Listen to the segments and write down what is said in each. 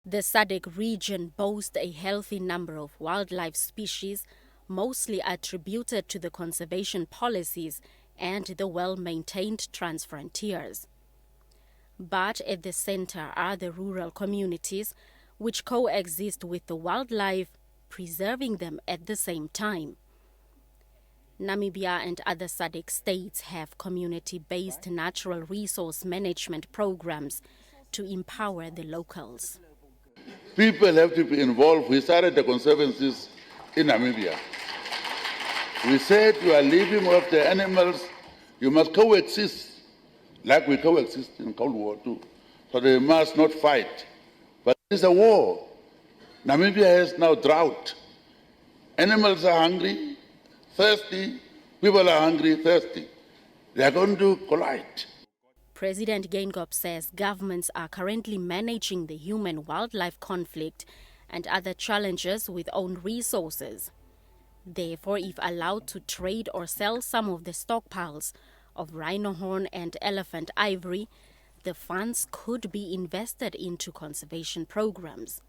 The SADC region boasts a healthy number of wildlife species, mostly attributed to the conservation policies and the well-maintained transfrontiers. But at the center are the rural communities, which coexist with the wildlife, preserving them at the same time. Namibia and other SADC states have community-based natural resource management programs to empower the locals. People have to be involved. We started the conservancies in Namibia. We said you are living with the animals, you must coexist, like we coexist in Cold War too. So they must not fight. But it's a war. Namibia has now drought. Animals are hungry, thirsty. People are hungry, thirsty. They are going to collide. President Geingob says governments are currently managing the human-wildlife conflict and other challenges with own resources. Therefore, if allowed to trade or sell some of the stockpiles of rhino horn and elephant ivory, the funds could be invested into conservation programs.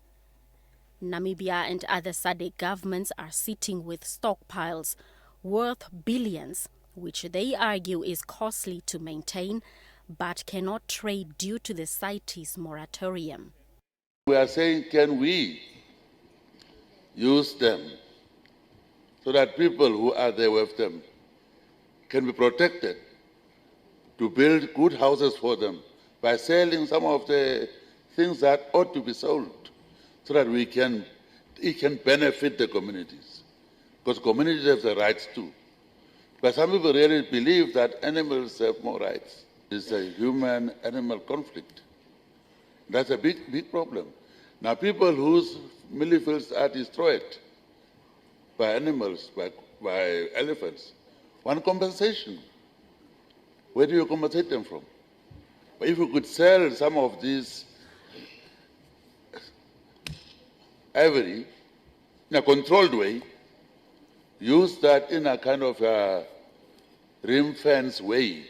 Namibia and other SADC governments are sitting with stockpiles worth billions, which they argue is costly to maintain, but cannot trade due to the CITES moratorium. We are saying, can we use them so that people who are there with them can be protected, to build good houses for them by selling some of the things that ought to be sold, so that it can benefit the communities, because communities have the rights too. But some people really believe that animals have more rights. It's a human-animal conflict. That's a big problem. Now, people whose millie fields are destroyed by animals, by elephants, want compensation. Where do you compensate them from? But if you could sell some of these ivory in a controlled way, use that in a kind of a ring-fence way,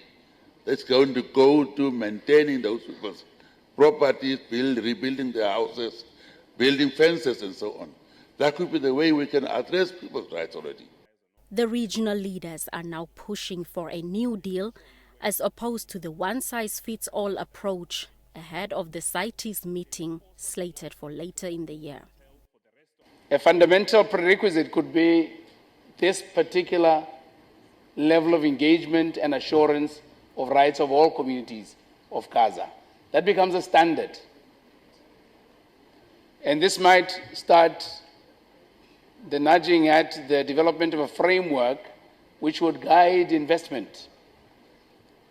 that's going to go to maintaining those people's properties, rebuilding their houses, building fences and so on. That could be the way we can address people's rights already. The regional leaders are now pushing for a new deal as opposed to the one-size-fits-all approach ahead of the CITES meeting slated for later in the year. A fundamental prerequisite could be this particular level of engagement and assurance of rights of all communities of Gaza. That becomes a standard. And this might start the nudging at the development of a framework which would guide investment.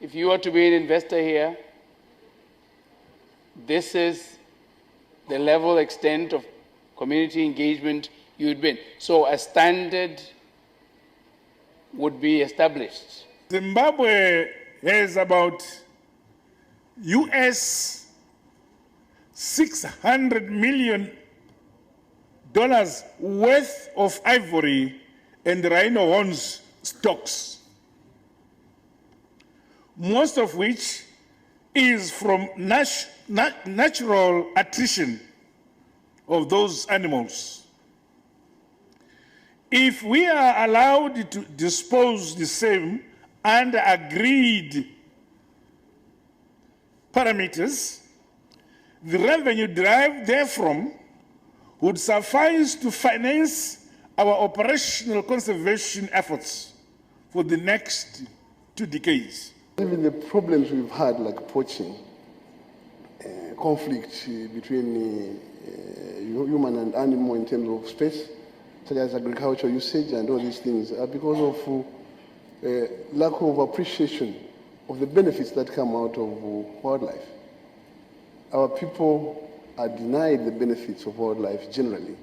If you are to be an investor here, this is the level, extent of community engagement you would be in. So a standard would be established. Zimbabwe has about US $600 million worth of ivory and rhino horns stocks, most of which is from natural attrition of those animals. If we are allowed to dispose the same under agreed parameters, the revenue derived therefrom would suffice to finance our operational conservation efforts for the next 2 decades. Even the problems we've had, like poaching, conflict between human and animal in terms of space, such as agricultural usage and all these things, are because of lack of appreciation of the benefits that come out of wildlife. Our people are denied the benefits of wildlife generally.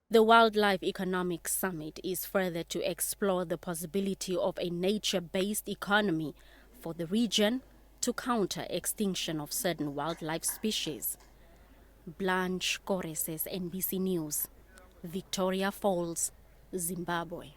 The Wildlife Economic Summit is further to explore the possibility of a nature-based economy for the region to counter extinction of certain wildlife species. Blanche Kores, NBC News, Victoria Falls, Zimbabwe.